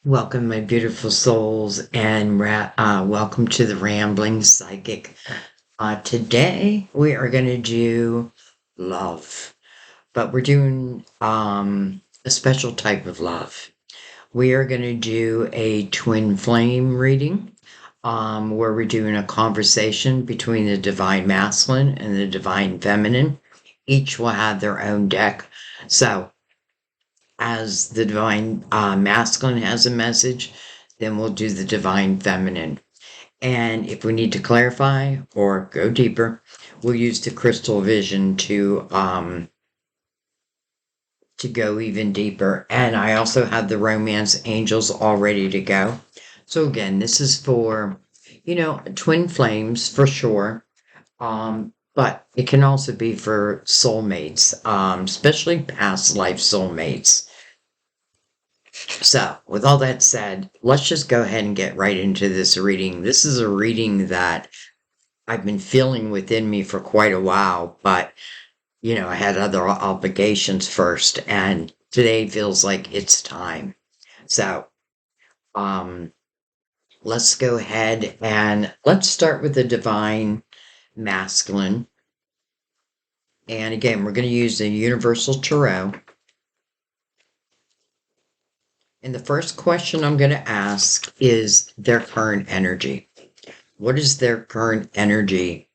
Welcome, my beautiful souls, and welcome to the Rambling Psychic. Today we are going to do love, but we're doing a special type of love. We are going to do a twin flame reading, where we're doing a conversation between the divine masculine and the divine feminine. Each will have their own deck. So as the divine masculine has a message, then we'll do the divine feminine. And if we need to clarify or go deeper, we'll use the crystal vision to go even deeper. And I also have the romance angels all ready to go. So again, this is for, twin flames for sure. But it can also be for soulmates, especially past life soulmates. So, with all that said, let's just go ahead and get right into this reading. This is a reading that I've been feeling within me for quite a while, but I had other obligations first, and today feels like it's time. So, um, let's go ahead and let's start with the divine masculine. And again, we're going to use the universal tarot. And the first question I'm going to ask is their current energy. What is their current energy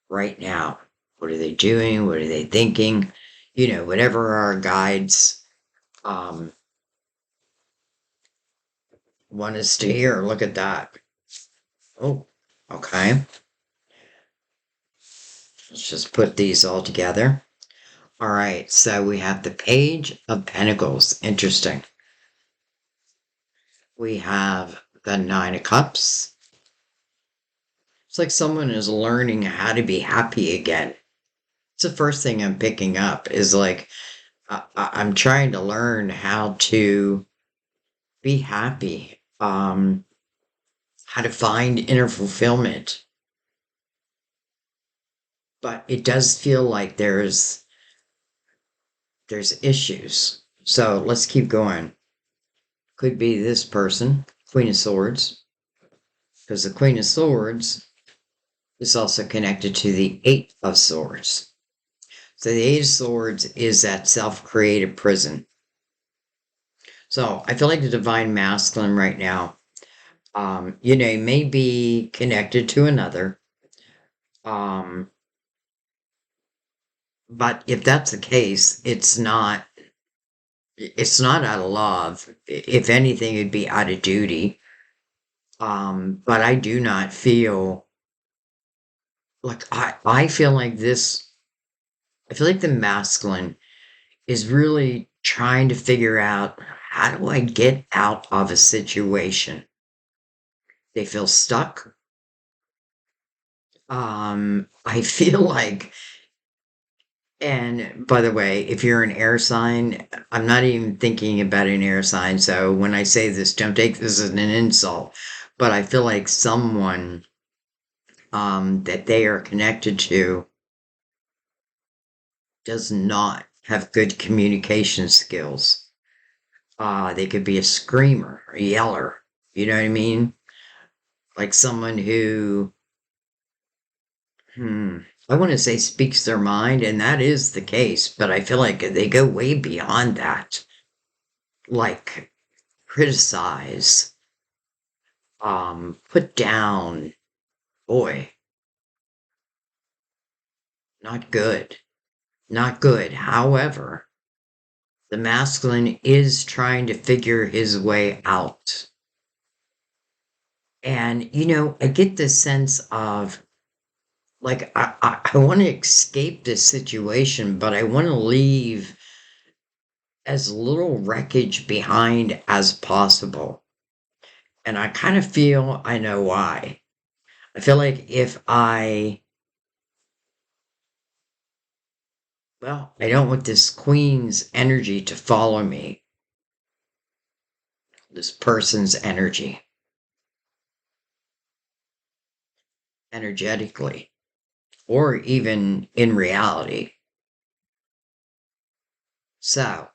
right now? What are they doing? What are they thinking? Whatever our guides um, want us to hear. Look at that. Oh, okay. Let's just put these all together. All right, so we have the Page of Pentacles. Interesting. We have the Nine of Cups. It's like someone is learning how to be happy again. It's the first thing I'm picking up is like I'm trying to learn how to be happy, how to find inner fulfillment. But it does feel like there's issues. So let's keep going. Could be this person, Queen of Swords, because the Queen of Swords is also connected to the Eight of Swords. So the Eight of Swords is that self-created prison. So I feel like the divine masculine right now, may be connected to another. Um, but if that's the case, it's not out of love. If anything, it'd be out of duty. But I do not feel like I feel like this. I feel like the masculine is really trying to figure out how do I get out of a situation. They feel stuck. I feel like, and by the way, if you're an air sign, I'm not even thinking about an air sign. So when I say this, don't take this as an insult. But I feel like someone that they are connected to does not have good communication skills. They could be a screamer, a yeller. You know what I mean? Like someone who, I want to say speaks their mind, and that is the case, but I feel like they go way beyond that. Like criticize, put down. Boy, not good. Not good. However, the masculine is trying to figure his way out. And, I get this sense of like, I want to escape this situation, but I want to leave as little wreckage behind as possible. And I kind of feel I know why. I feel like I don't want this queen's energy to follow me, this person's energy, energetically, or even in reality. So,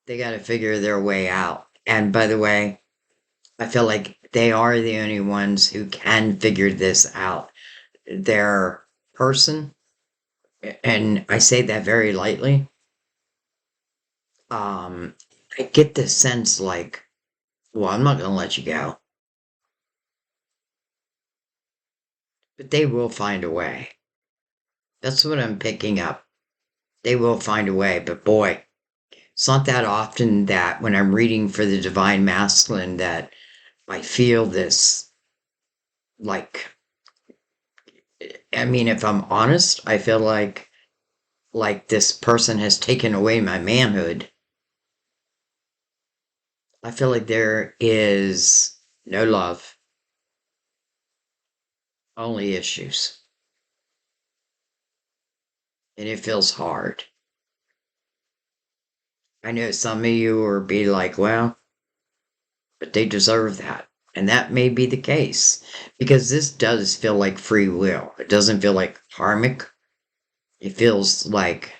They got to figure their way out. And by the way, I feel like they are the only ones who can figure this out. Their person, and I say that very lightly, um, I get this sense like, well, I'm not going to let you go, but they will find a way. That's what I'm picking up. They will find a way, but boy, it's not that often that when I'm reading for the divine masculine that I feel this like, I mean, if I'm honest, I feel like this person has taken away my manhood. I feel like there is no love, only issues. And it feels hard. I know some of you will be like, well, but they deserve that. And that may be the case because this does feel like free will. It doesn't feel like karmic. It feels like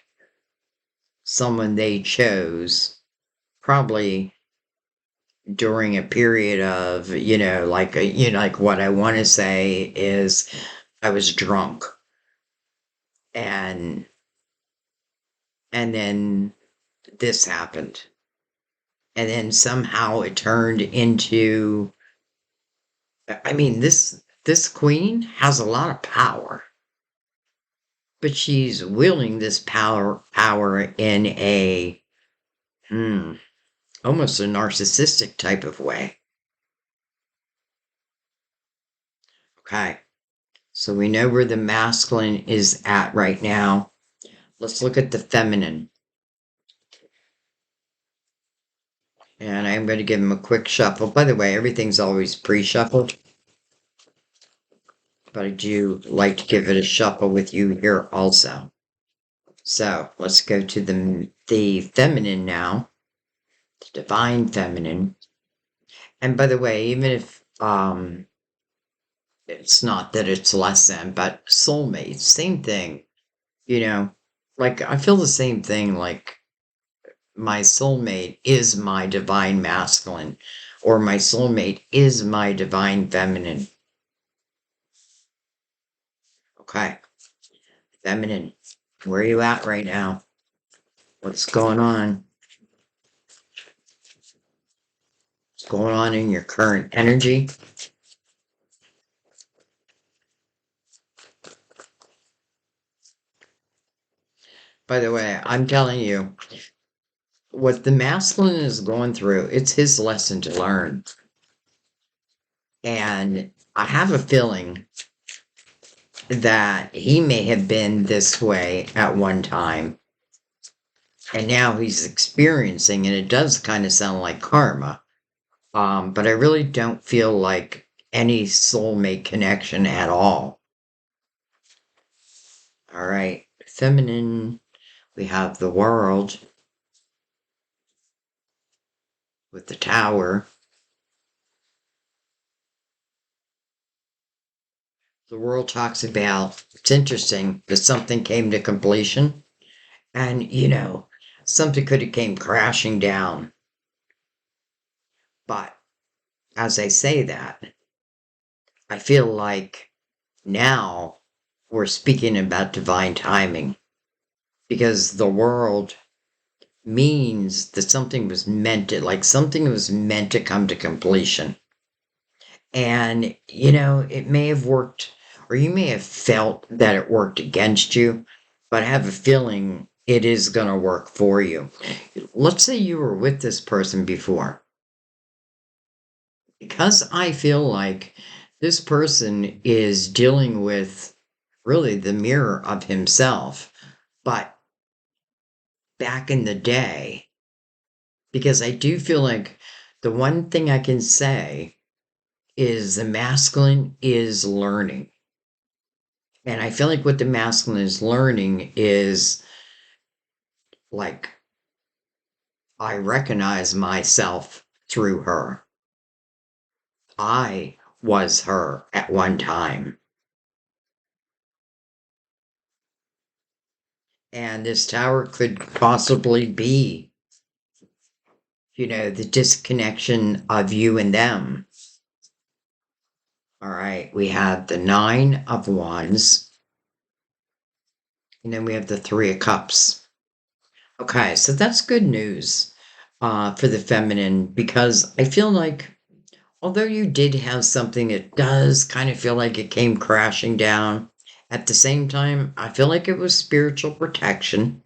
someone they chose probably during a period of, like what I want to say is I was drunk and and then this happened. And then somehow it turned into, I mean, this queen has a lot of power, but she's wielding this power in a almost a narcissistic type of way. Okay. So we know where the masculine is at right now. Let's look at the feminine. And I'm going to give him a quick shuffle. By the way, everything's always pre-shuffled, but I do like to give it a shuffle with you here also. So let's go to the feminine now, the divine feminine. And by the way, even if it's not that it's less than, but soulmates, same thing. You know, like I feel the same thing. Like my soulmate is my divine masculine, or my soulmate is my divine feminine. Okay, feminine, where are you at right now? What's going on? What's going on in your current energy? By the way, I'm telling you, what the masculine is going through, it's his lesson to learn. And I have a feeling that he may have been this way at one time. And now he's experiencing, and it does kind of sound like karma. But I really don't feel like any soulmate connection at all. All right, feminine, we have the world with the tower. The world talks about, it's interesting that something came to completion and, something could have came crashing down. But as I say that, I feel like now we're speaking about divine timing because the world means that something was meant to come to completion. And, it may have worked, or you may have felt that it worked against you, but I have a feeling it is going to work for you. Let's say you were with this person before. Because I feel like this person is dealing with really the mirror of himself, but back in the day, because I do feel like the one thing I can say is the masculine is learning. And I feel like what the masculine is learning is like, I recognize myself through her. I was her at one time. And this tower could possibly be the disconnection of you and them. All right, we have the Nine of Wands, and then we have the Three of Cups. Okay, so that's good news for the feminine because I feel like although you did have something, it does kind of feel like it came crashing down. At the same time, I feel like it was spiritual protection,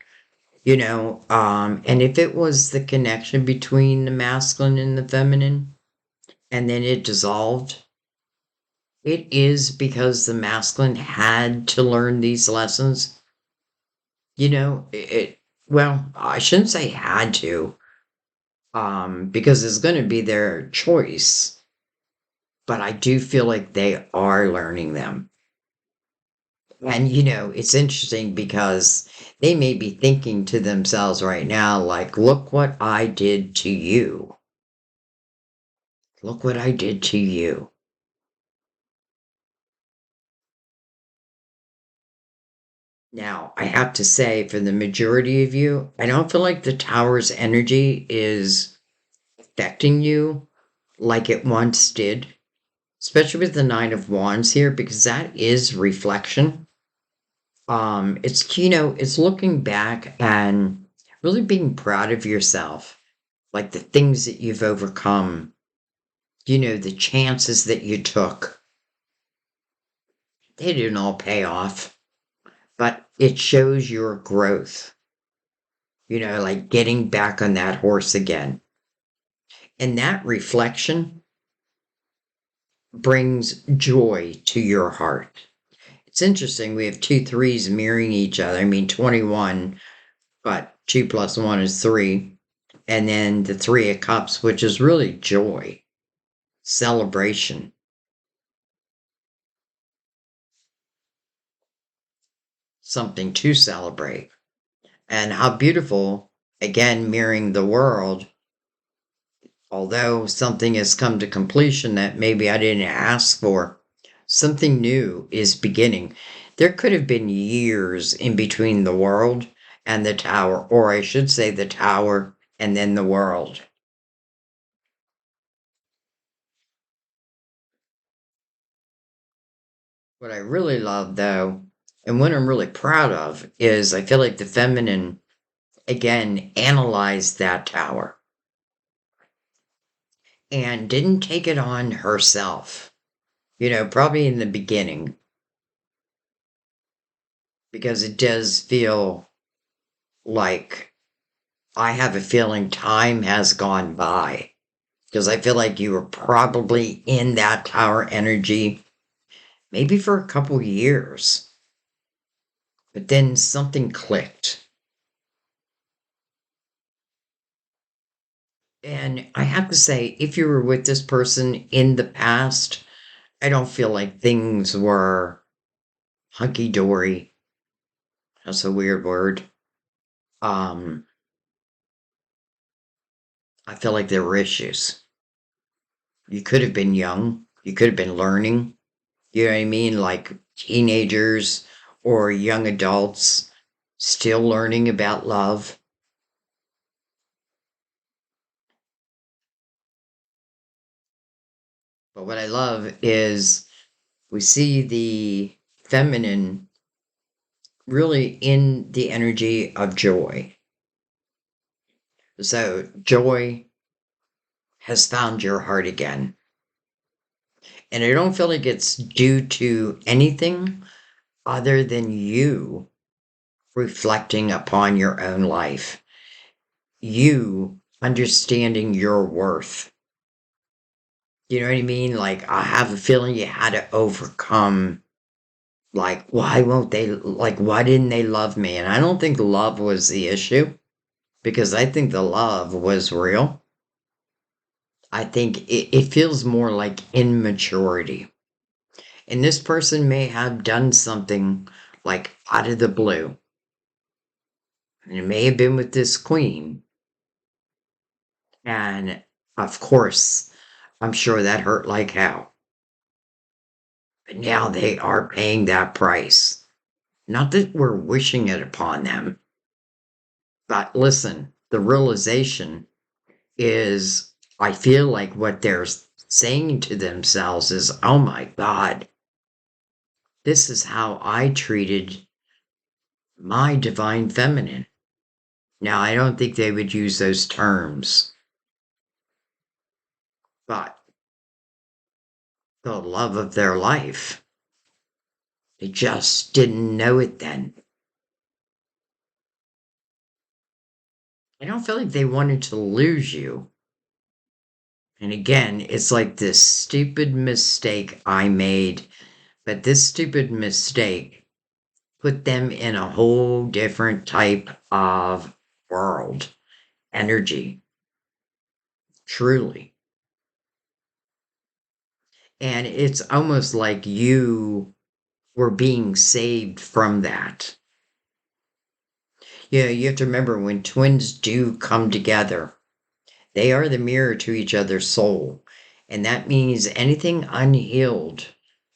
and if it was the connection between the masculine and the feminine, and then it dissolved, it is because the masculine had to learn these lessons. Well, I shouldn't say had to, because it's going to be their choice, but I do feel like they are learning them. And it's interesting because they may be thinking to themselves right now, like, look what I did to you. Look what I did to you. Now, I have to say, for the majority of you, I don't feel like the tower's energy is affecting you like it once did, especially with the Nine of Wands here, because that is reflection. It's looking back and really being proud of yourself, like the things that you've overcome, the chances that you took. They didn't all pay off, but it shows your growth, like getting back on that horse again. And that reflection brings joy to your heart. It's interesting. We have two threes mirroring each other. I mean, 21, but 2 plus 1 is 3. And then the Three of Cups, which is really joy, celebration, something to celebrate. And how beautiful, again, mirroring the world, although something has come to completion that maybe I didn't ask for, something new is beginning. There could have been years in between the world and the tower, or I should say the tower and then the world. What I really love, though, and what I'm really proud of, is I feel like the feminine, again, analyzed that tower and didn't take it on herself, probably in the beginning, because it does feel like I have a feeling time has gone by. Because I feel like you were probably in that tower energy maybe for a couple years, but then something clicked. And I have to say, if you were with this person in the past, I don't feel like things were hunky dory. That's a weird word. Um, I feel like there were issues. You could have been young, you could have been learning, you know what I mean? Like teenagers or young adults still learning about love. But what I love is we see the feminine really in the energy of joy. So joy has found your heart again. And I don't feel like it's due to anything other than you reflecting upon your own life, you understanding your worth. You know what I mean? Like, I have a feeling you had to overcome, like, why didn't they love me? And I don't think love was the issue because I think the love was real. I think it feels more like immaturity. And this person may have done something like out of the blue. And it may have been with this queen. And of course, I'm sure that hurt like hell. But now they are paying that price. Not that we're wishing it upon them, but listen, the realization is I feel like what they're saying to themselves is, oh my God, this is how I treated my divine feminine. Now, I don't think they would use those terms, but the love of their life, they just didn't know it then. I don't feel like they wanted to lose you. And again, it's like this stupid mistake I made, but this stupid mistake put them in a whole different type of world, energy, truly. And it's almost like you were being saved from that. Yeah, you have to remember when twins do come together, they are the mirror to each other's soul. And that means anything unhealed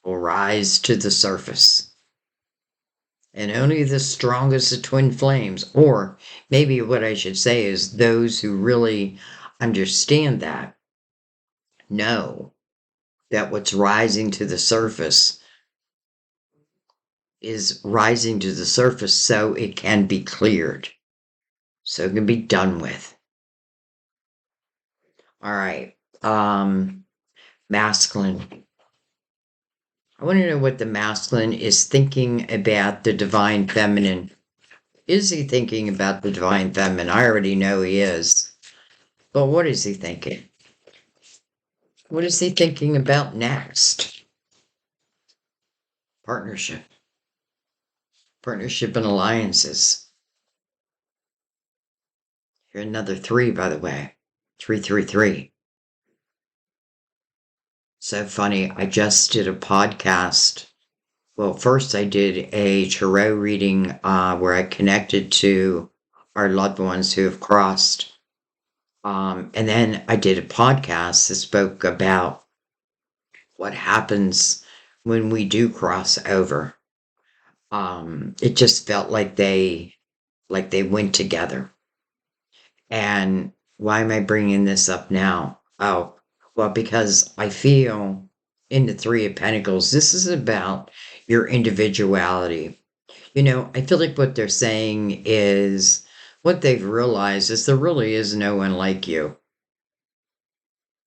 will rise to the surface. And only the strongest of twin flames, or maybe what I should say is those who really understand that, know that what's rising to the surface is rising to the surface so it can be cleared, so it can be done with. All right. Masculine. I want to know what the masculine is thinking about the divine feminine. Is he thinking about the divine feminine? I already know he is. But what is he thinking? What is he thinking about next? Partnership. Partnership and alliances. You're another three, by the way. 333. So funny. I just did a podcast. Well, first I did a tarot reading where I connected to our loved ones who have crossed. And then I did a podcast that spoke about what happens when we do cross over. It just felt like they went together. And why am I bringing this up now? Oh, well, because I feel in the Three of Pentacles, this is about your individuality. I feel like what they're saying is what they've realized is there really is no one like you.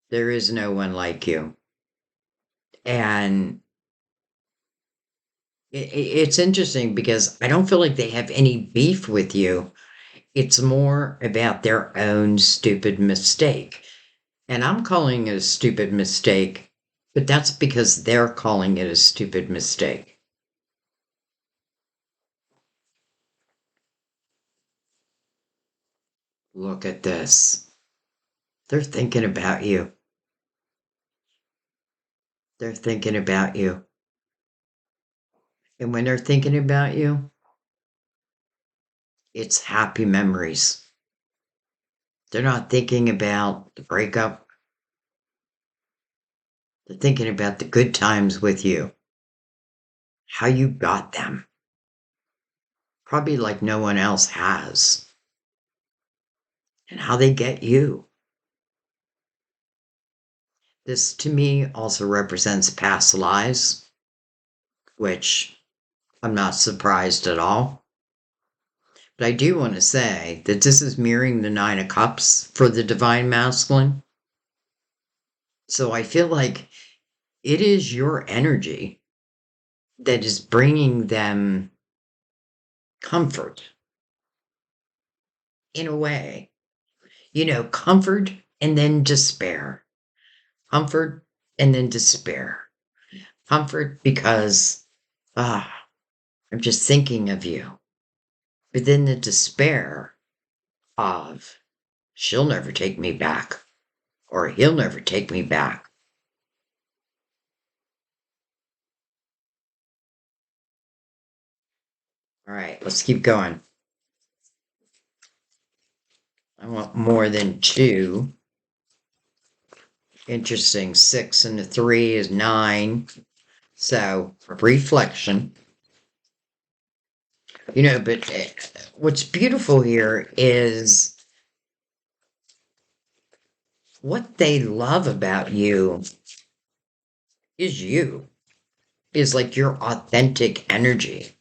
There is no one like you. And it's interesting because I don't feel like they have any beef with you. It's more about their own stupid mistake. And I'm calling it a stupid mistake, but that's because they're calling it a stupid mistake. Look at this. They're thinking about you. They're thinking about you. And when they're thinking about you, it's happy memories. They're not thinking about the breakup. They're thinking about the good times with you, how you got them. Probably like no one else has. And how they get you. This to me also represents past lives, which I'm not surprised at all. But I do want to say that this is mirroring the Nine of Cups for the Divine Masculine. So I feel like it is your energy that is bringing them comfort in a way. Comfort and then despair. Comfort and then despair. Comfort because, I'm just thinking of you. But then the despair of, she'll never take me back, or he'll never take me back. All right, let's keep going. I want more than two. Interesting. 6 and the 3 is 9. So, reflection. But what's beautiful here is what they love about you you, is like your authentic energy.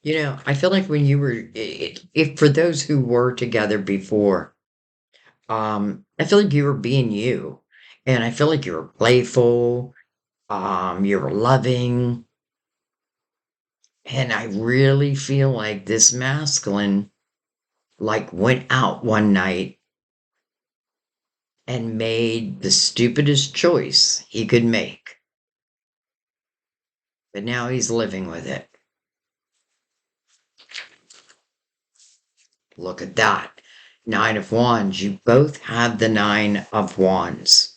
I feel like when you were, if for those who were together before, I feel like you were being you. And I feel like you were playful, you were loving. And I really feel like this masculine, like, went out one night and made the stupidest choice he could make. But now he's living with it. Look at that. Nine of Wands. You both have the Nine of Wands.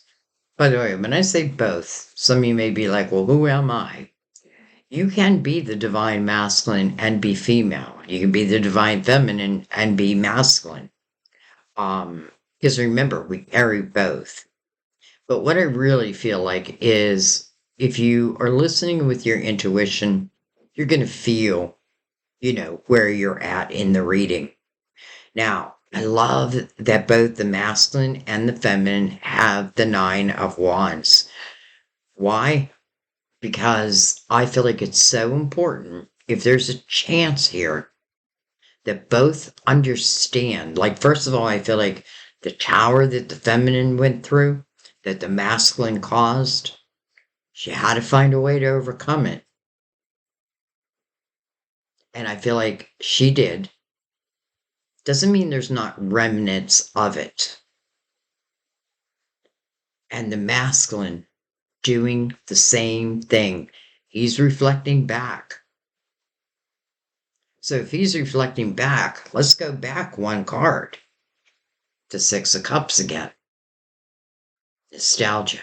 By the way, when I say both, some of you may be like, well, who am I? You can be the divine masculine and be female. You can be the divine feminine and be masculine. Because remember, we carry both. But what I really feel like is if you are listening with your intuition, you're going to feel, where you're at in the reading. Now, I love that both the masculine and the feminine have the Nine of Wands. Why? Because I feel like it's so important if there's a chance here that both understand. Like, first of all, I feel like the tower that the feminine went through, that the masculine caused, she had to find a way to overcome it. And I feel like she did. Doesn't mean there's not remnants of it. And the masculine doing the same thing. He's reflecting back. So if he's reflecting back, let's go back one card to Six of Cups again. Nostalgia.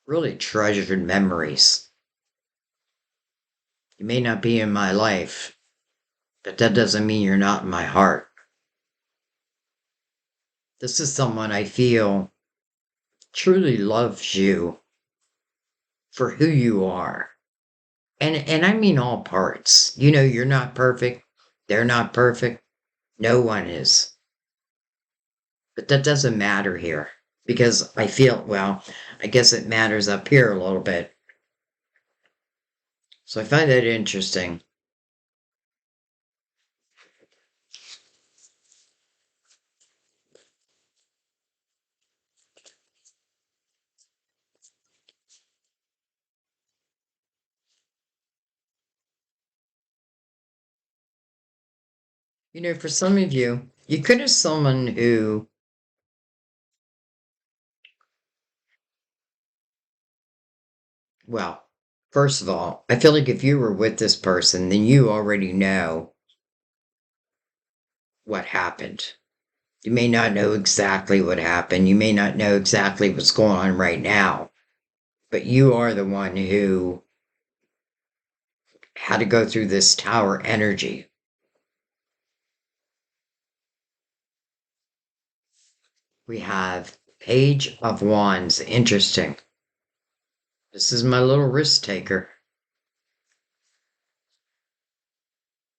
Really treasured memories. You may not be in my life, but that doesn't mean you're not in my heart. This is someone I feel truly loves you for who you are. And I mean all parts. You're not perfect. They're not perfect. No one is. But that doesn't matter here because I feel, well, I guess it matters up here a little bit. So I find that interesting. For some of you, you could have someone who, well, first of all, I feel like if you were with this person, then you already know what happened. You may not know exactly what happened. You may not know exactly what's going on right now, but you are the one who had to go through this tower energy. We have Page of Wands. Interesting. This is my little risk taker.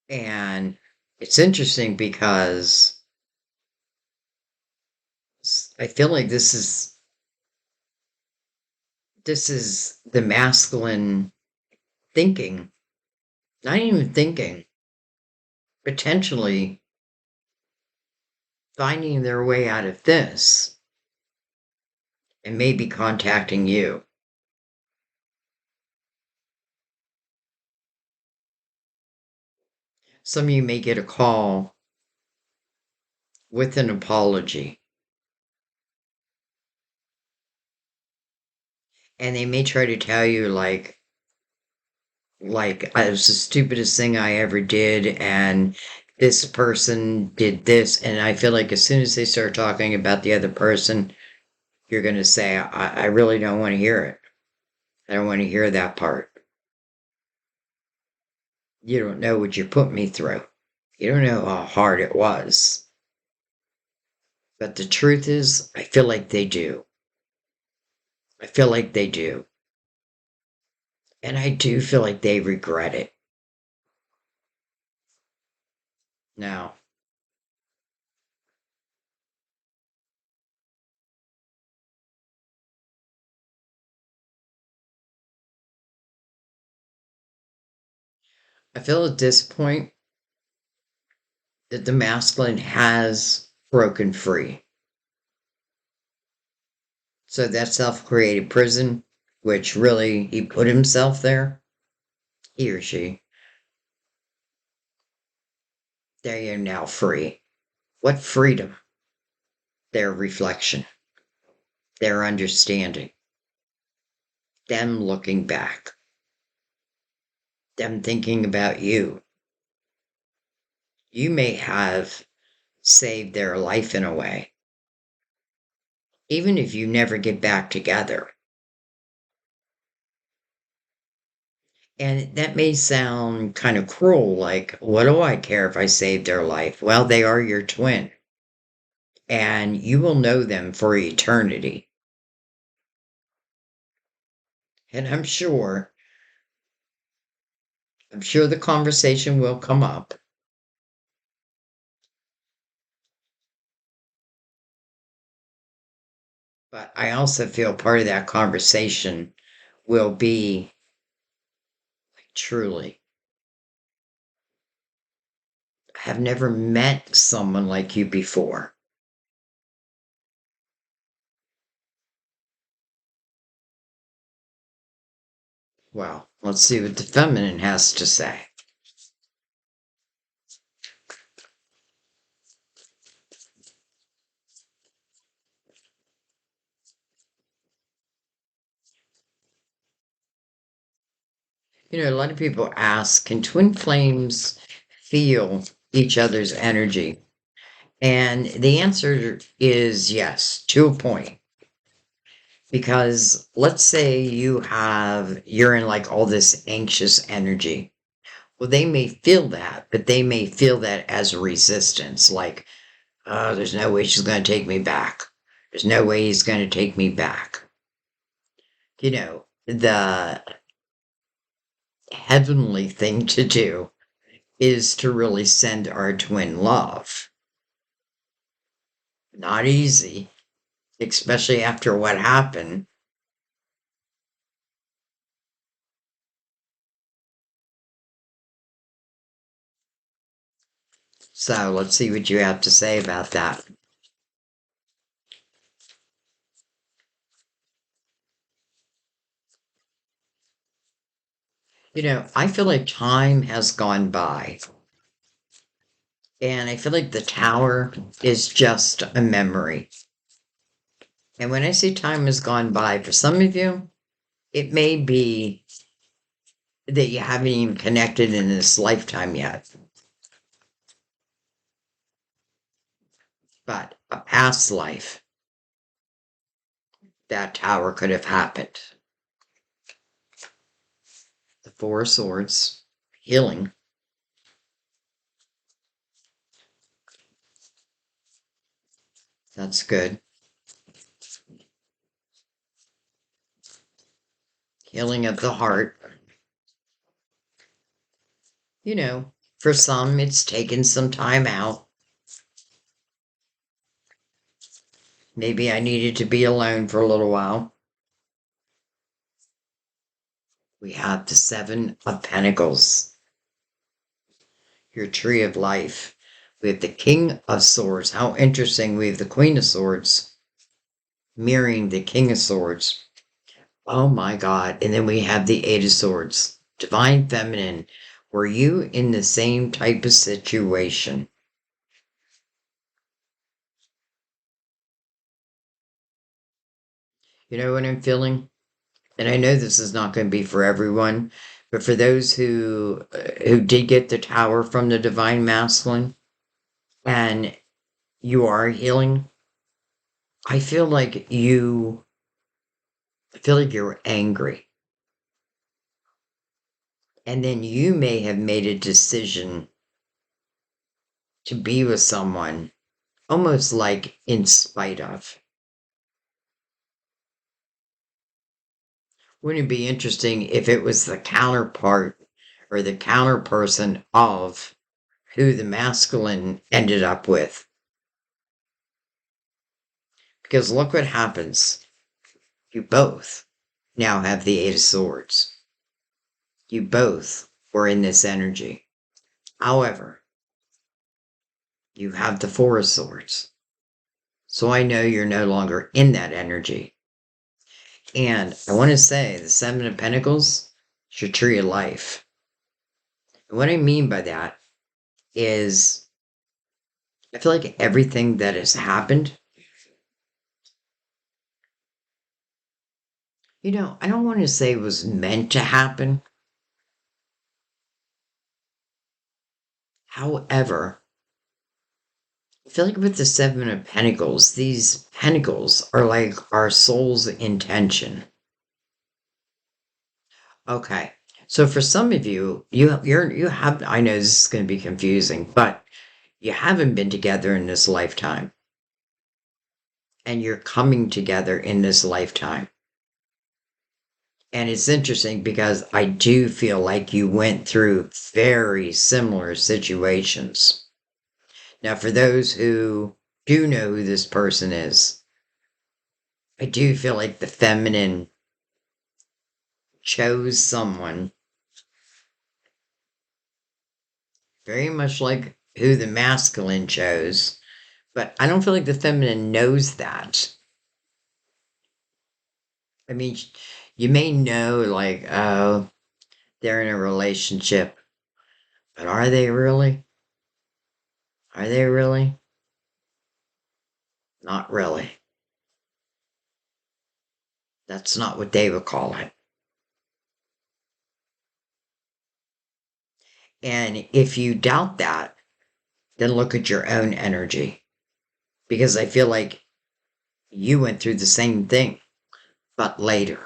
And it's interesting because I feel like this is the masculine thinking, not even thinking, potentially finding their way out of this and maybe contacting you. Some of you may get a call with an apology. And they may try to tell you like it was the stupidest thing I ever did, and this person did this. And I feel like as soon as they start talking about the other person, you're going to say, I really don't want to hear it. I don't want to hear that part. You don't know what you put me through. You don't know how hard it was. But the truth is, I feel like they do. I feel like they do. And I do feel like they regret it. Now, I feel at this point that the masculine has broken free. So that self-created prison, which really he put himself there, he or she, they are now free. What freedom? Their reflection, their understanding, them looking back, them thinking about you. You may have saved their life in a way, even if you never get back together. And that may sound kind of cruel, like, what do I care if I saved their life? Well, they are your twin, and you will know them for eternity. And I'm sure the conversation will come up. But I also feel part of that conversation will be truly, I have never met someone like you before. Well, let's see what the feminine has to say. A lot of people ask, can twin flames feel each other's energy? And the answer is yes, to a point. Because let's say you're in like all this anxious energy. Well, they may feel that, but they may feel that as a resistance, like, oh, there's no way she's going to take me back. There's no way he's going to take me back. The heavenly thing to do is to really send our twin love. Not easy, especially after what happened. So let's see what you have to say about that. I feel like time has gone by. And I feel like the tower is just a memory. And when I say time has gone by, for some of you, it may be that you haven't even connected in this lifetime yet. But a past life, that tower could have happened. The Four of Swords, healing. That's good. Healing of the heart. For some, it's taken some time out. Maybe I needed to be alone for a little while. We have the Seven of Pentacles, your tree of life. We have the King of Swords. How interesting. We have the Queen of Swords mirroring the King of Swords. Oh my God. And then we have the Eight of Swords. Divine Feminine. Were you in the same type of situation? You know what I'm feeling? And I know this is not going to be for everyone, but for those who did get the tower from the divine masculine and you are healing, I feel like you're angry. And then you may have made a decision to be with someone almost like in spite of. Wouldn't it be interesting if it was the counterpart or the counterperson of who the masculine ended up with? Because look what happens. You both now have the Eight of Swords. You both or in this energy. However, you have the Four of Swords. So I know you're no longer in that energy. And I want to say the Seven of Pentacles is your tree of life. And what I mean by that is I feel like everything that has happened, I don't want to say it was meant to happen. However, I feel like with the Seven of Pentacles, these pentacles are like our soul's intention. Okay. So for some of you, you have, I know this is going to be confusing, but you haven't been together in this lifetime. And you're coming together in this lifetime. And it's interesting because I do feel like you went through very similar situations. Now, for those who do know who this person is, I do feel like the feminine chose someone very much like who the masculine chose, but I don't feel like the feminine knows that. I mean, you may know, like, oh, they're in a relationship, but are they really? Are they really? Not really. That's not what they would call it. And if you doubt that, then look at your own energy. Because I feel like you went through the same thing, but later.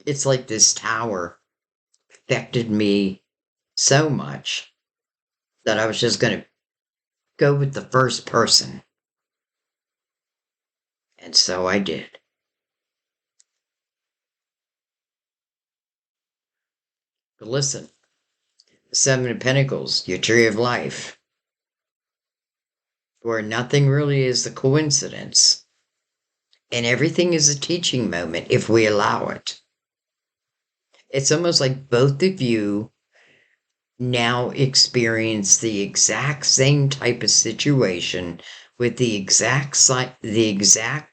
It's like this tower affected me so much that I was just going to go with the first person. And so I did. But listen, Seven of Pentacles, your tree of life, where nothing really is a coincidence. And everything is a teaching moment if we allow it. It's almost like both of you now experience the exact same type of situation with the exact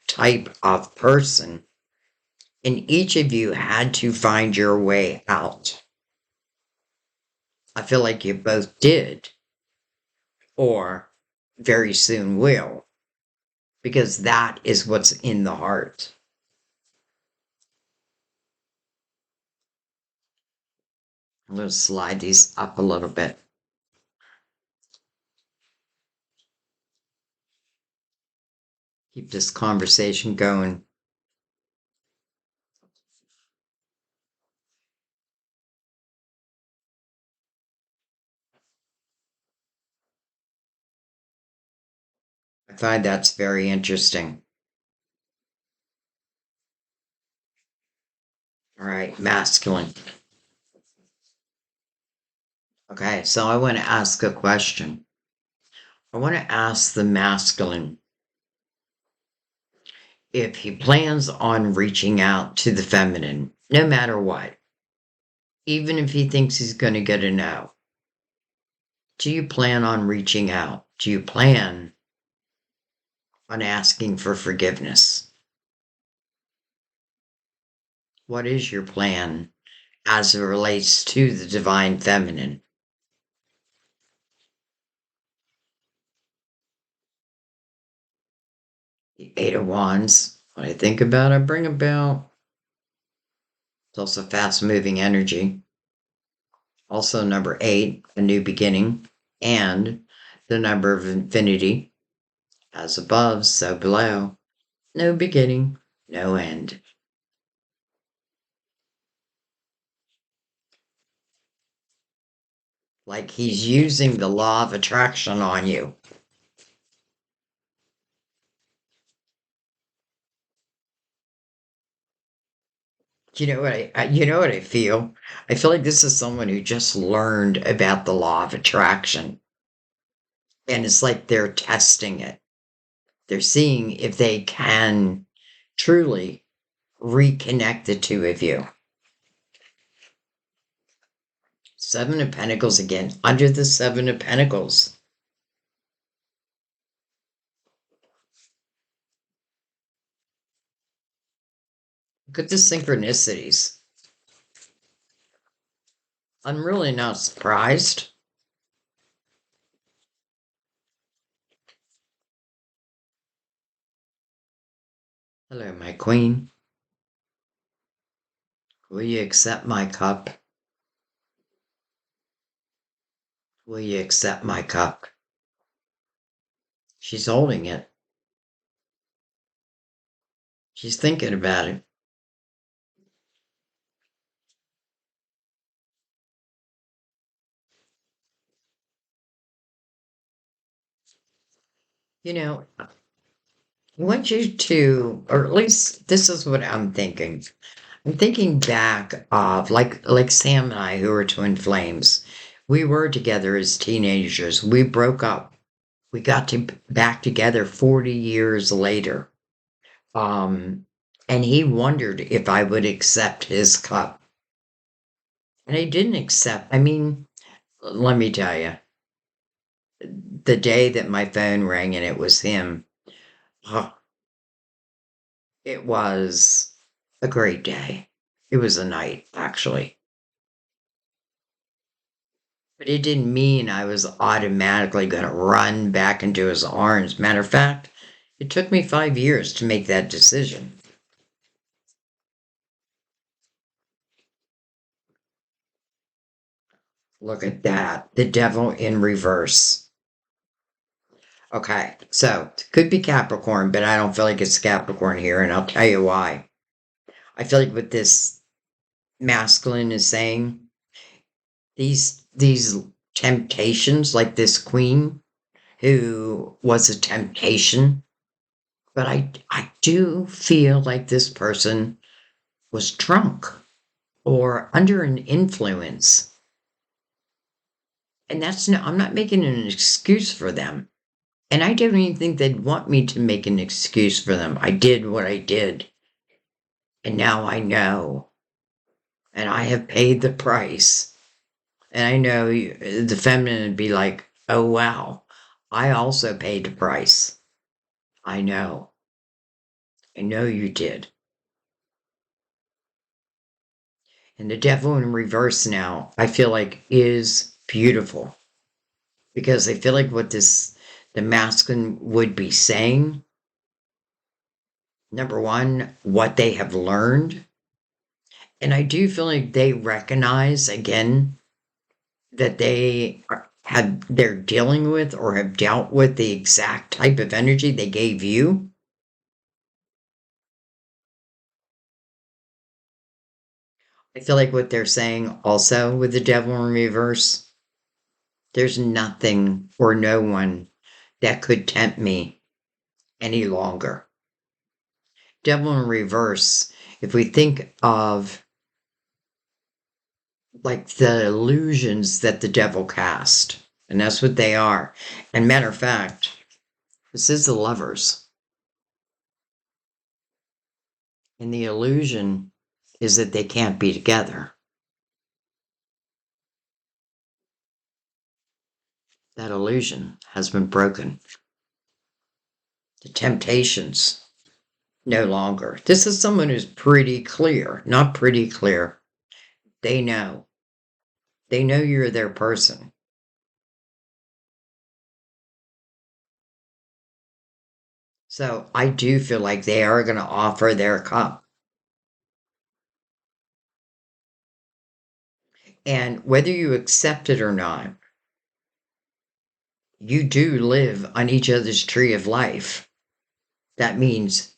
type of person, and each of you had to find your way out. I feel like you both did, or very soon will, because that is what's in the heart. I'm going to slide these up a little bit. Keep this conversation going. I find that's very interesting. All right, masculine. Okay, so I want to ask a question. I want to ask the masculine if he plans on reaching out to the feminine, no matter what, even if he thinks he's going to get a no. Do you plan on reaching out? Do you plan on asking for forgiveness? What is your plan as it relates to the divine feminine? The Eight of Wands. What I think about, I bring about. It's also fast moving energy. Also, number 8, a new beginning, and the number of infinity. As above, so below. No beginning, no end. Like he's using the law of attraction on you. You know what I feel? I feel like this is someone who just learned about the law of attraction. And it's like they're testing it. They're seeing if they can truly reconnect the two of you. Seven of Pentacles again, under the Seven of Pentacles. Look at the synchronicities. I'm really not surprised. Hello, my queen. Will you accept my cup? Will you accept my cup? She's holding it. She's thinking about it. You know, I want you to, or at least this is what I'm thinking. I'm thinking back of like Sam and I, who were twin flames. We were together as teenagers. We broke up. We got to back together 40 years later. Um, and he wondered if I would accept his cup. And I didn't accept. I mean, let me tell you, the day that my phone rang and it was him, oh, it was a great day. It was a night, actually. But it didn't mean I was automatically going to run back into his arms. Matter of fact, it took me 5 years to make that decision. Look at that. The devil in reverse. Okay, so it could be Capricorn, but I don't feel like it's Capricorn here, and I'll tell you why. I feel like what this masculine is saying, these temptations, like this queen who was a temptation, but I do feel like this person was drunk or under an influence. And that's no, I'm not making an excuse for them. And I don't even think they'd want me to make an excuse for them. I did what I did. And now I know. And I have paid the price. And I know the feminine would be like, oh, wow, I also paid the price. I know. I know you did. And the devil in reverse now, I feel like is beautiful because I feel like what the masculine would be saying, number one, what they have learned. And I do feel like they recognize again that they're dealing with or have dealt with the exact type of energy they gave you. I feel like what they're saying also with the devil in reverse, there's nothing or no one that could tempt me any longer. Devil in reverse, if we think of like the illusions that the devil cast, and that's what they are. And matter of fact, this is the lovers. And the illusion is that they can't be together. That illusion has been broken. The temptations, no longer. This is someone who's pretty clear, not pretty clear. They know. They know you're their person. So I do feel like they are going to offer their cup. And whether you accept it or not, you do live on each other's tree of life. That means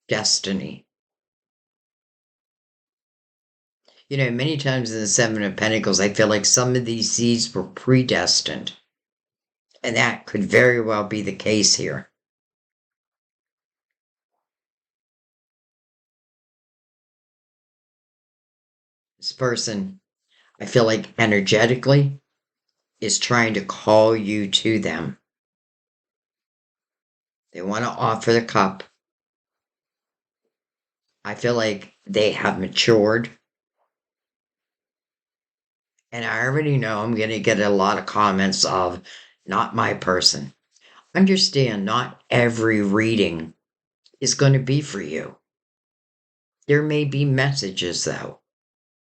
destiny. You know, many times in the Seven of Pentacles, I feel like some of these seeds were predestined. And that could very well be the case here. This person, I feel like energetically, is trying to call you to them. They want to offer the cup. I feel like they have matured And I already know I'm going to get a lot of comments of not my person. Understand, not every reading is going to be for you. There may be messages, though.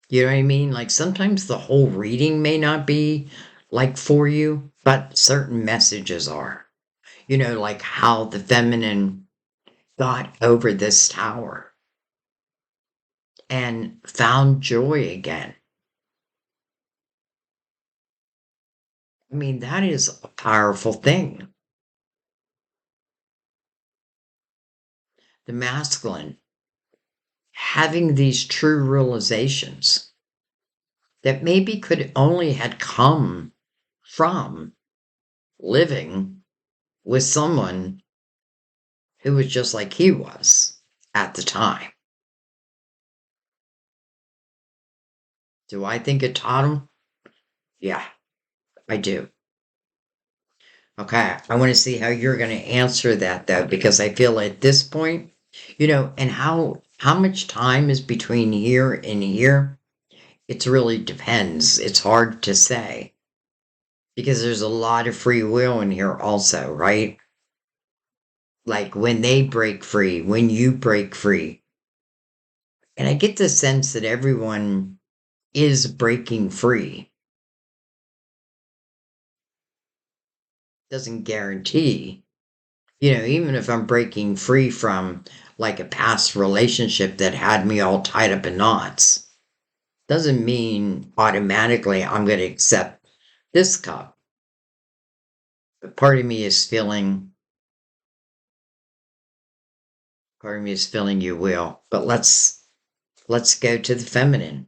You know what I mean? Like sometimes the whole reading may not be like for you, but certain messages are. You know, like how the feminine got over this tower and found joy again. I mean, that is a powerful thing. The masculine having these true realizations that maybe could only had come from living with someone who was just like he was at the time. Do I think it taught him? Yeah, I do. Okay, I want to see how you're going to answer that though, because I feel at this point, and how much time is between here and here? It really depends. It's hard to say because there's a lot of free will in here also, right? Like when they break free, when you break free. And I get the sense that everyone is breaking free. Doesn't guarantee, even if I'm breaking free from like a past relationship that had me all tied up in knots, doesn't mean automatically I'm going to accept this cup. But part of me is feeling you will. But let's go to the feminine.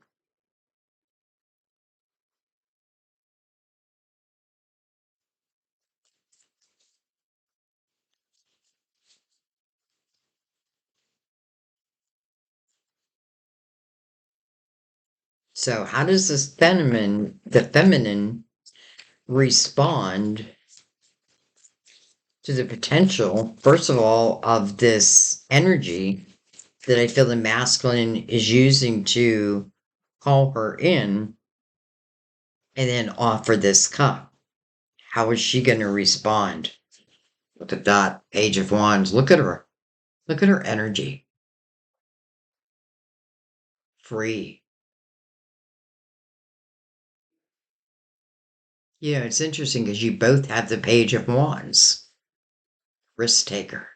So how does the feminine respond to the potential, first of all, of this energy that I feel the masculine is using to call her in and then offer this cup? How is she going to respond? Look at that Page of Wands. Look at her. Look at her energy. Free. It's interesting because you both have the Page of Wands. Risk taker.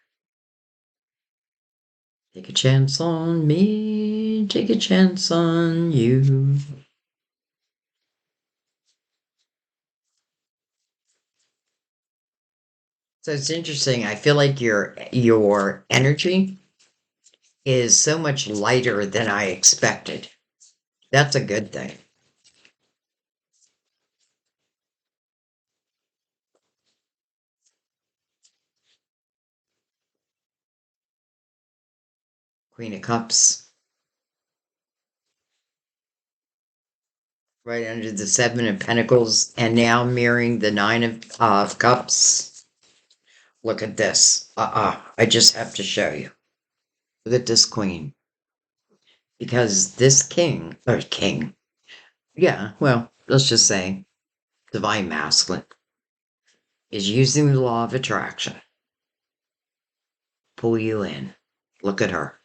Take a chance on me. Take a chance on you. So it's interesting. I feel like your energy is so much lighter than I expected. That's a good thing. Queen of Cups, right under the Seven of Pentacles, and now mirroring the Nine of Cups. Look at this. I just have to show you. Look at this Queen. Because this King, yeah, well, let's just say Divine Masculine, is using the law of attraction. Pull you in. Look at her.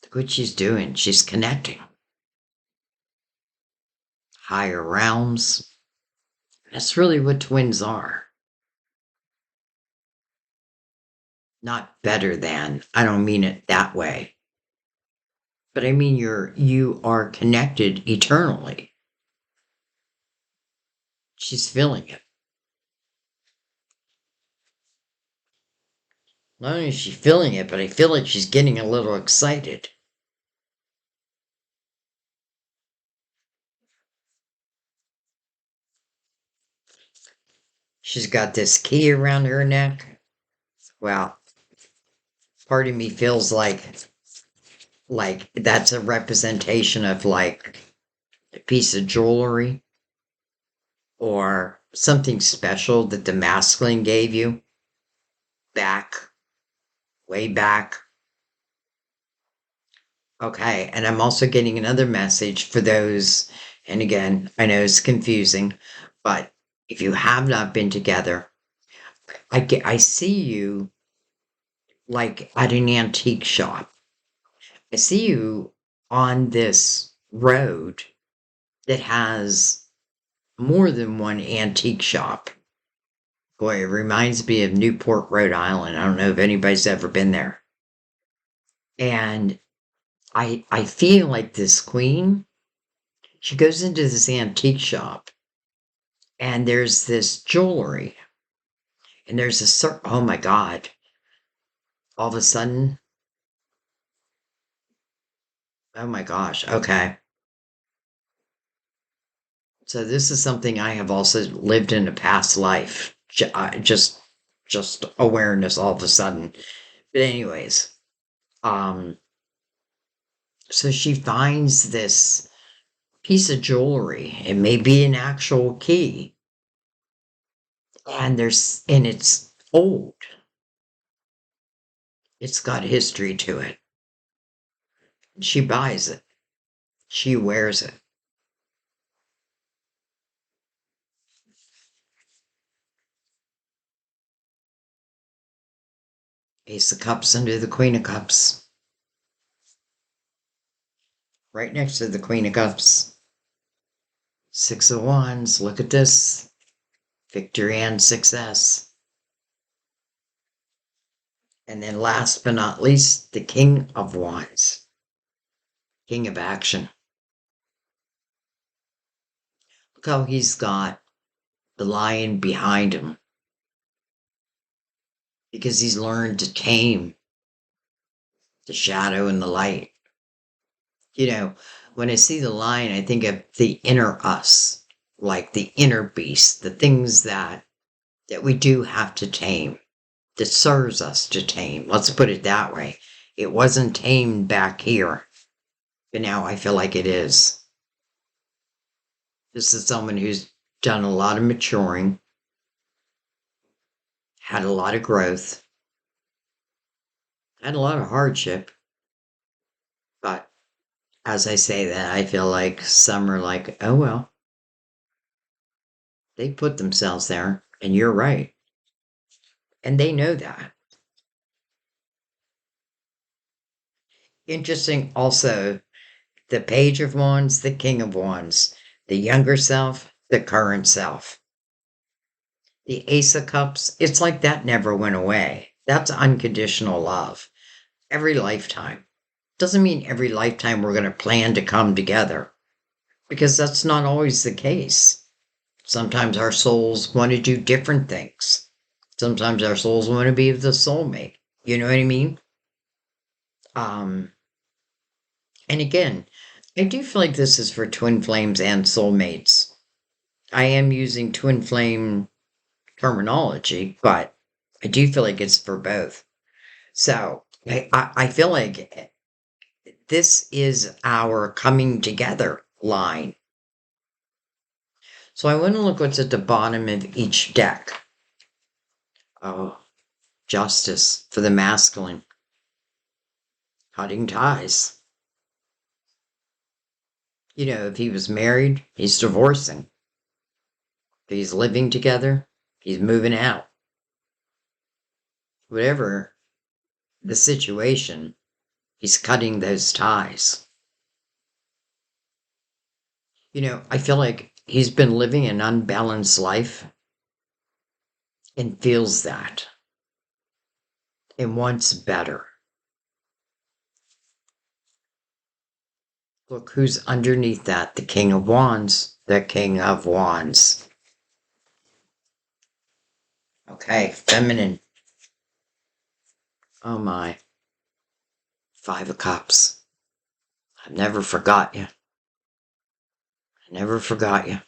Look what she's doing. She's connecting. Higher realms. That's really what twins are. Not better than. I don't mean it that way. But I mean you are connected eternally. She's feeling it. Not only is she feeling it, but I feel like she's getting a little excited. She's got this key around her neck. Well, part of me feels like that's a representation of like a piece of jewelry or something special that the masculine gave you back, way back. Okay, and I'm also getting another message for those And again, I know it's confusing, but if you have not been together, I see you like at an antique shop. I see you on this road that has more than one antique shop. Boy, it reminds me of Newport, Rhode Island. I don't know if anybody's ever been there. And I feel like this queen, she goes into this antique shop and there's this jewelry and there's a oh my God, all of a sudden, oh my gosh, okay. So this is something I have also lived in a past life. Just awareness all of a sudden. But anyways, um, so she finds this piece of jewelry. It may be an actual key, and it's old. It's got history to it. She buys it. She wears it. Ace of Cups under the Queen of Cups. Right next to the Queen of Cups. Six of Wands. Look at this. Victory and success. And then last but not least, the King of Wands. King of action. Look how he's got the lion behind him. Because he's learned to tame the shadow and the light. You know, when I see the lion, I think of the inner us, like the inner beast, the things that we do have to tame, that serves us to tame. Let's put it that way. It wasn't tamed back here, but now I feel like it is. This is someone who's done a lot of maturing, had a lot of growth, had a lot of hardship, but as I say that, I feel like some are like, oh well, they put themselves there, and you're right. And they know that. Interesting also, the Page of Wands, the King of Wands, the younger self, the current self. The Ace of Cups, it's like that never went away. That's unconditional love. Every lifetime. Doesn't mean every lifetime we're going to plan to come together, because that's not always the case. Sometimes our souls want to do different things. Sometimes our souls want to be with the soulmate. You know what I mean? Um, and again, I do feel like this is for twin flames and soulmates. I am using twin flame terminology, but I do feel like it's for both. So I feel like this is our coming together line. So I want to look what's at the bottom of each deck. Oh, justice for the masculine. Cutting ties. You know, if he was married, he's divorcing. If he's living together, he's moving out. Whatever the situation, he's cutting those ties. You know, I feel like he's been living an unbalanced life and feels that and wants better. Look who's underneath that, the King of Wands, the King of Wands. Okay, feminine. Oh my. Five of Cups. I never forgot you. I never forgot you.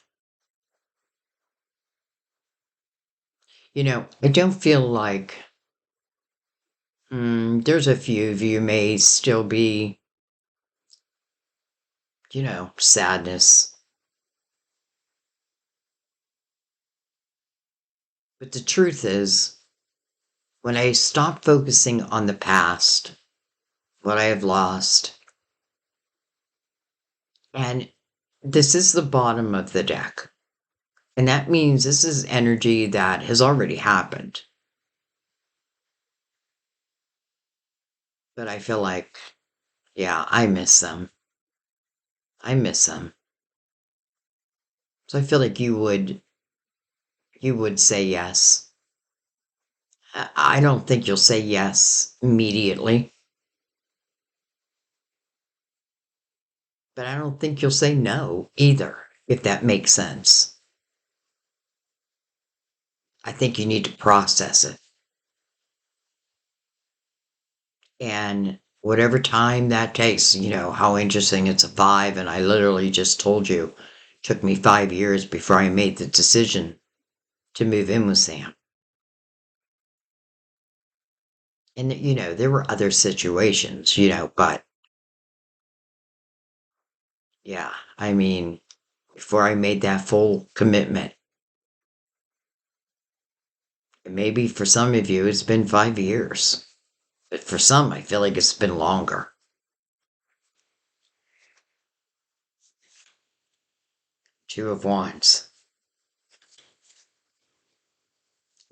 You know, I don't feel like there's a few of you may still be, sadness. But the truth is, when I stop focusing on the past, what I have lost, and this is the bottom of the deck. And that means this is energy that has already happened. But I feel like, yeah, I miss them. I miss them. So I feel like you would say yes. I don't think you'll say yes immediately, but I don't think you'll say no either, if that makes sense. I think you need to process it. And whatever time that takes, how interesting it's a five. And I literally just told you, it took me 5 years before I made the decision to move in with Sam. And, there were other situations, but yeah, I mean, before I made that full commitment, and maybe for some of you, it's been 5 years, but for some, I feel like it's been longer. Two of Wands.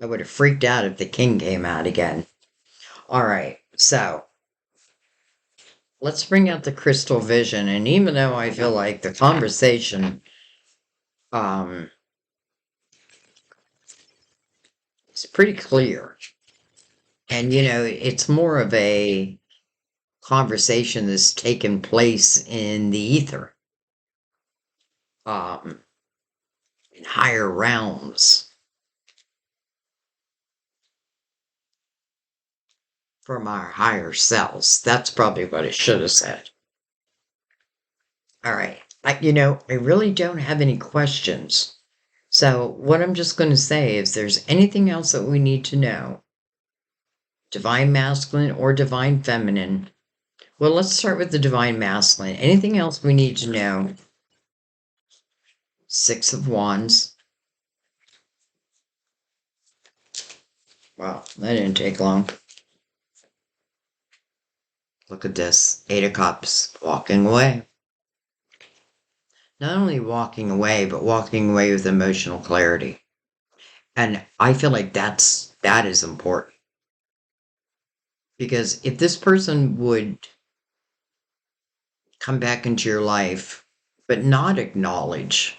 I would have freaked out if the king came out again. All right, so let's bring out the crystal vision. And even though I feel like the conversation um, is pretty clear, and it's more of a conversation that's taken place in the ether, um, in higher realms, from our higher selves. That's probably what it should have said. All right. I really don't have any questions. So, what I'm just going to say is there's anything else that we need to know, divine masculine or divine feminine. Well, let's start with the divine masculine. Anything else we need to know? Six of Wands. Wow, that didn't take long. Look at this. Eight of Cups. Walking away. Not only walking away, but walking away with emotional clarity. And I feel like that is important. Because if this person would come back into your life, but not acknowledge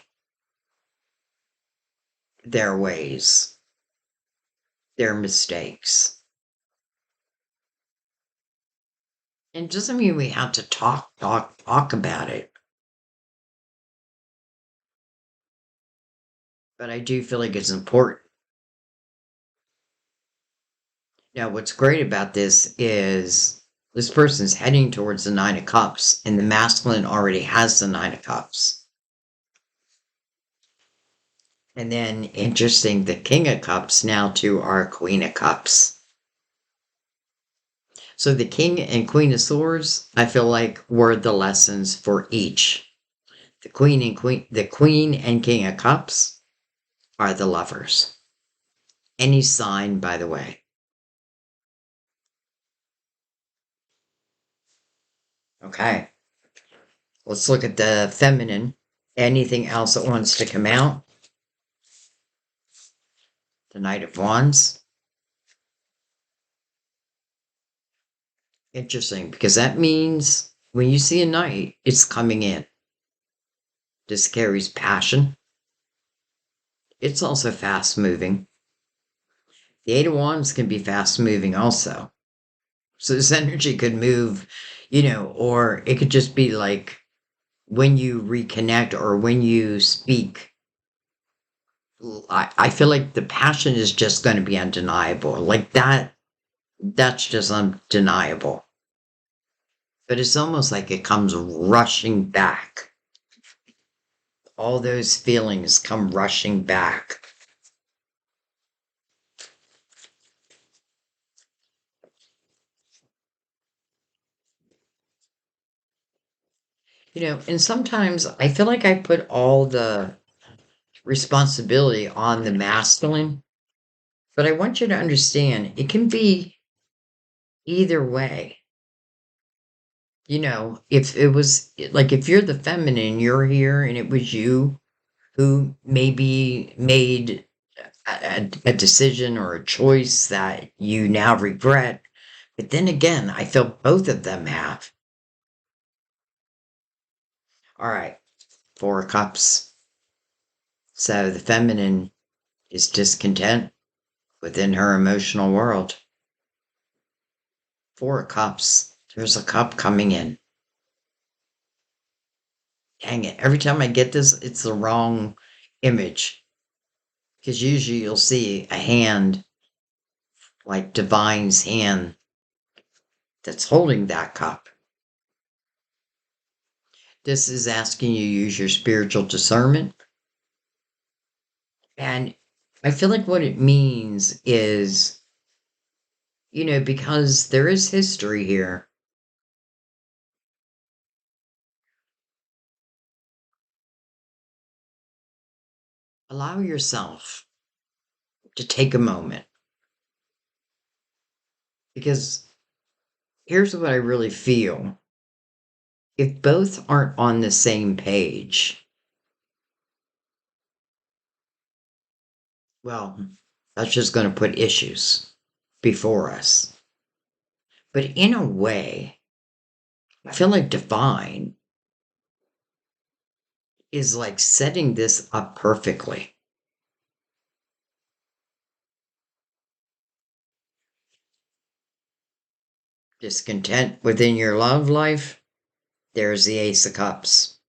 their ways, their mistakes, it doesn't mean we have to talk about it. But I do feel like it's important. Now, what's great about this person's heading towards the Nine of Cups, and the masculine already has the Nine of Cups. And then, interesting, the King of Cups now to our Queen of Cups. So the King and Queen of Swords, I feel like, were the lessons for each. The Queen and King of Cups are the lovers. Any sign, by the way. Okay. Let's look at the feminine. Anything else that wants to come out? The Knight of Wands. Interesting, because that means when you see a knight, it's coming in. This carries passion. It's also fast moving. The Eight of Wands can be fast moving also. So this energy could move, or it could just be like when you reconnect or when you speak. I feel like the passion is just going to be undeniable. Like that's just undeniable. But it's almost like it comes rushing back. All those feelings come rushing back. And sometimes I feel like I put all the responsibility on the masculine, but I want you to understand it can be either way. If it was like if you're the feminine, you're here, and it was you who maybe made a decision or a choice that you now regret. But then again, I feel both of them have. All right, 4 cups. So the feminine is discontent within her emotional world. 4 cups. There's a cup coming in. Dang it. Every time I get this, it's the wrong image. Because usually you'll see a hand, like Divine's hand, that's holding that cup. This is asking you to use your spiritual discernment. And I feel like what it means is, because there is history here, allow yourself to take a moment. Because here's what I really feel. If both aren't on the same page, well, that's just going to put issues before us. But in a way, I feel like Divine is like setting this up perfectly. Discontent within your love life, there's the Ace of Cups.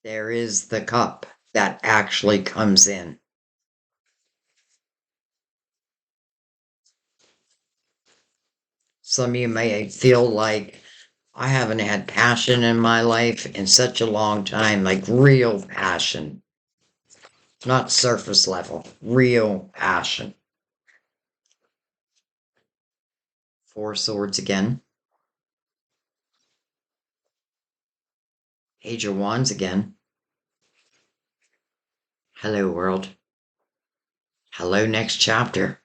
There is the cup that actually comes in. Some of you may feel like I haven't had passion in my life in such a long time, like real passion, not surface level, real passion. 4 swords again. Page of Wands again. Hello, world. Hello, next chapter.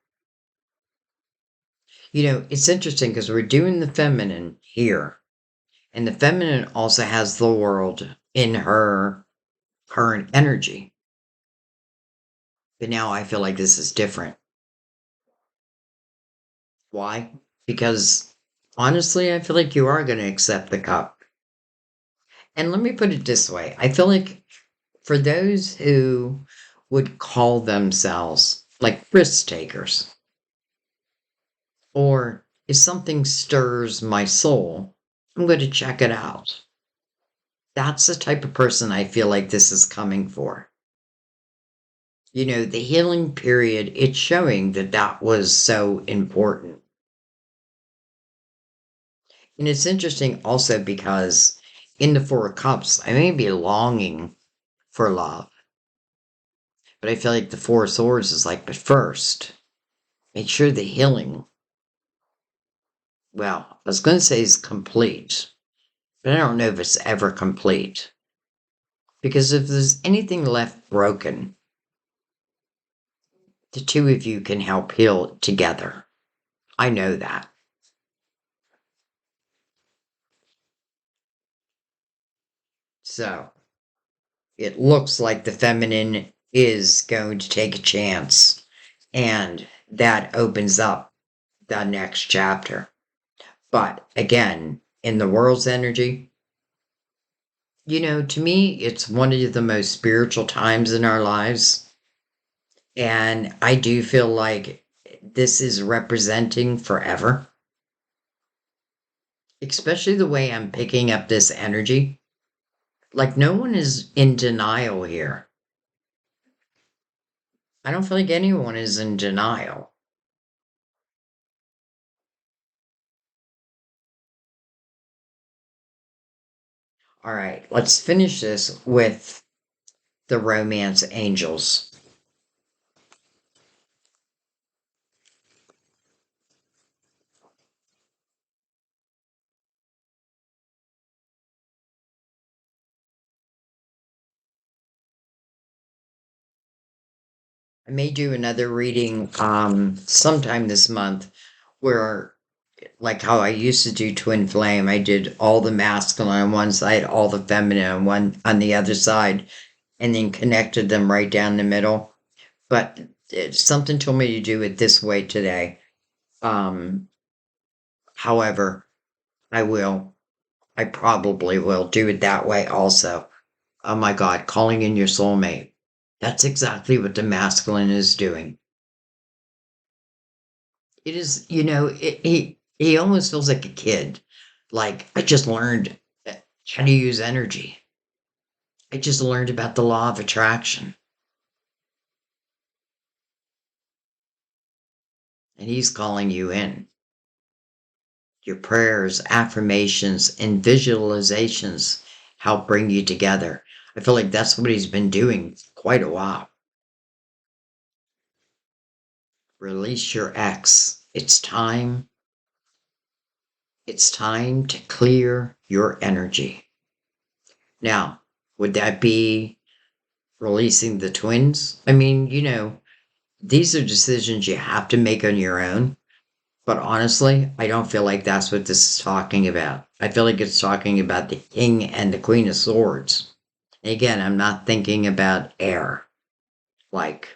It's interesting because we're doing the feminine here, and the feminine also has the world in her current energy. But now I feel like this is different. Why? Because honestly, I feel like you are going to accept the cup. And let me put it this way, I feel like for those who would call themselves like risk takers, or if something stirs my soul, I'm going to check it out. That's the type of person I feel like this is coming for. The healing period, it's showing that that was so important. And it's interesting also because in the 4 cups, I may be longing for love, but I feel like the 4 swords is like, but first, make sure the healing, well, I was going to say is complete, but I don't know if it's ever complete. Because if there's anything left broken, the two of you can help heal together. I know that. So it looks like the feminine is going to take a chance, and that opens up the next chapter. But again, in the world's energy, to me, it's one of the most spiritual times in our lives. And I do feel like this is representing forever, especially the way I'm picking up this energy. Like, no one is in denial here. I don't feel like anyone is in denial. All right, let's finish this with the romance angels. I may do another reading sometime this month where like how I used to do twin flame. I did all the masculine on one side, all the feminine on one on the other side, and then connected them right down the middle. But something told me to do it this way today. Um, However, I will. I probably will do it that way also. Oh my God, calling in your soulmate. That's exactly what the masculine is doing. It is, he almost feels like a kid. Like, I just learned how to use energy. I just learned about the law of attraction. And he's calling you in. Your prayers, affirmations, and visualizations help bring you together. I feel like that's what he's been doing quite a while. Release your ex. It's time. It's time to clear your energy. Now, would that be releasing the twins? I mean, these are decisions you have to make on your own. But honestly, I don't feel like that's what this is talking about. I feel like it's talking about the King and the Queen of Swords. And again, I'm not thinking about air, like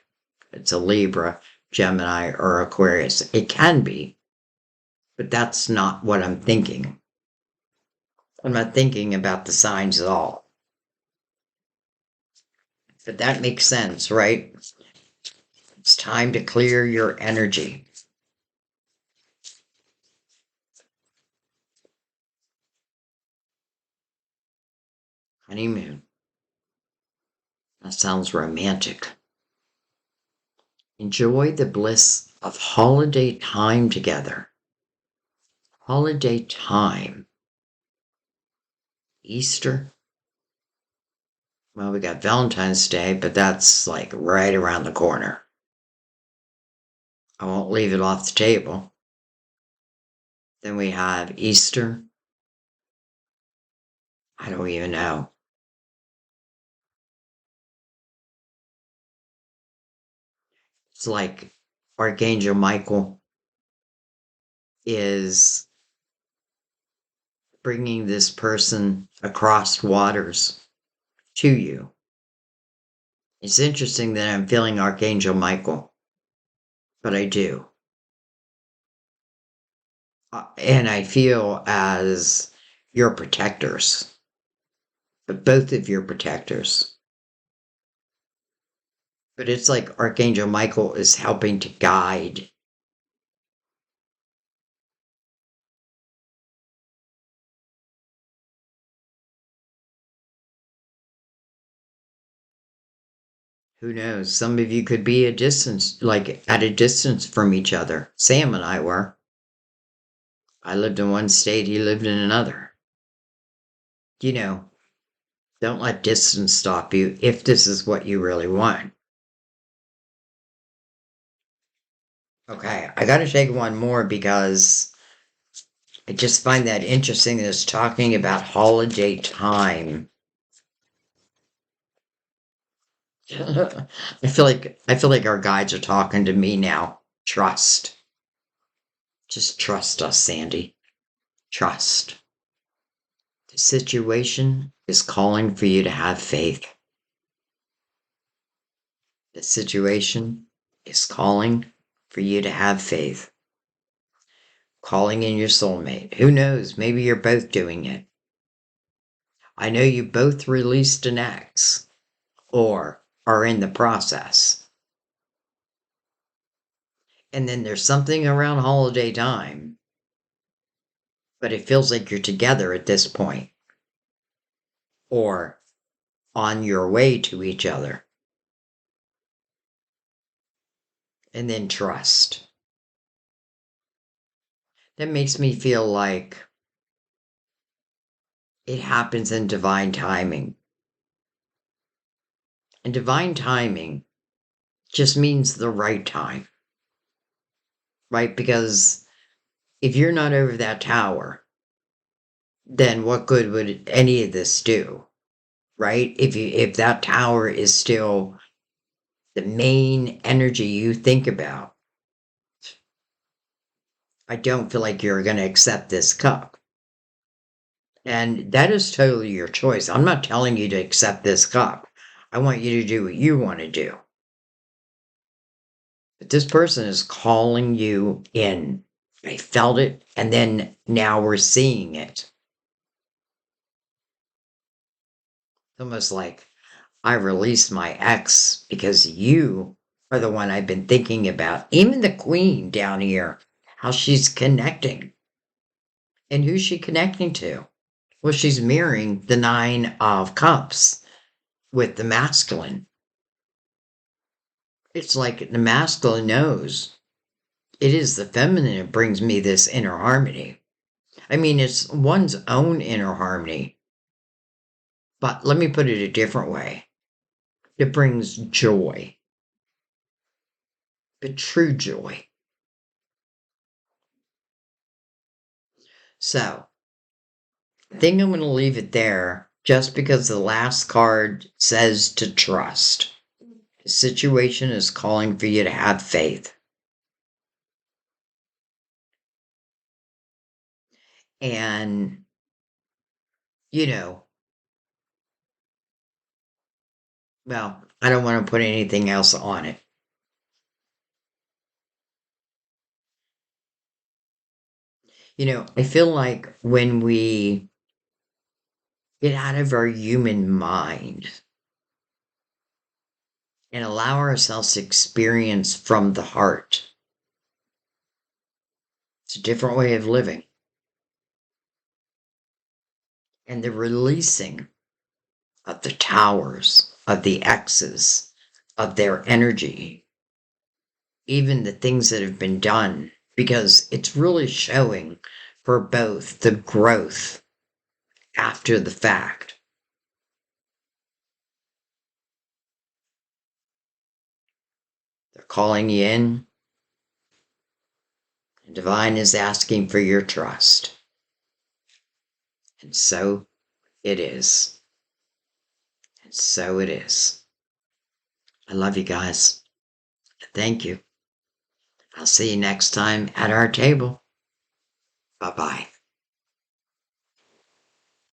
it's a Libra, Gemini, or Aquarius. It can be, but that's not what I'm thinking. I'm not thinking about the signs at all. But that makes sense, right? It's time to clear your energy. Honeymoon. That sounds romantic. Enjoy the bliss of holiday time together. Holiday time. Easter. Well, we got Valentine's Day, but that's like right around the corner. I won't leave it off the table. Then we have Easter. I don't even know. It's like Archangel Michael is bringing this person across waters to you. It's interesting that I'm feeling Archangel Michael, but I do. And I feel as your protectors, but both of your protectors. But it's like Archangel Michael is helping to guide. Who knows? Some of you could be a distance, like at a distance from each other. Sam and I were. I lived in one state, he lived in another. You know, don't let distance stop you if this is what you really want. Okay, I gotta take one more because I just find that interesting that it's talking about holiday time. I feel like our guides are talking to me now. Trust. Just trust us, Sandy. Trust. The situation is calling for you to have faith. The situation is calling for you to have faith. Calling in your soulmate. Who knows? Maybe you're both doing it. I know you both released an ex or are in the process. And then there's something around holiday time, but it feels like you're together at this point or on your way to each other. And then trust. That makes me feel like it happens in divine timing. And divine timing just means the right time, right? Because if you're not over that tower, then what good would any of this do, right? If that tower is still the main energy you think about, I don't feel like you're going to accept this cup. And that is totally your choice. I'm not telling you to accept this cup. I want you to do what you want to do. But this person is calling you in. I felt it, and then now we're seeing it. It's almost like I released my ex because you are the one I've been thinking about. Even the queen down here, how she's connecting. And who's she connecting to? Well, she's mirroring the Nine of Cups with the masculine. It's like the masculine knows it is the feminine that brings me this inner harmony. I mean, it's one's own inner harmony. But let me put it a different way. It brings joy, but true joy. So I think I'm going to leave it there just because the last card says to trust. The situation is calling for you to have faith. And, you know, well, I don't want to put anything else on it. I feel like when we get out of our human mind and allow ourselves to experience from the heart, it's a different way of living. And the releasing of the towers, of the X's, of their energy, even the things that have been done, because it's really showing for both the growth after the fact. They're calling you in. The divine is asking for your trust. And so it is. And so it is. I love you guys. Thank you. I'll see you next time at our table. Bye bye.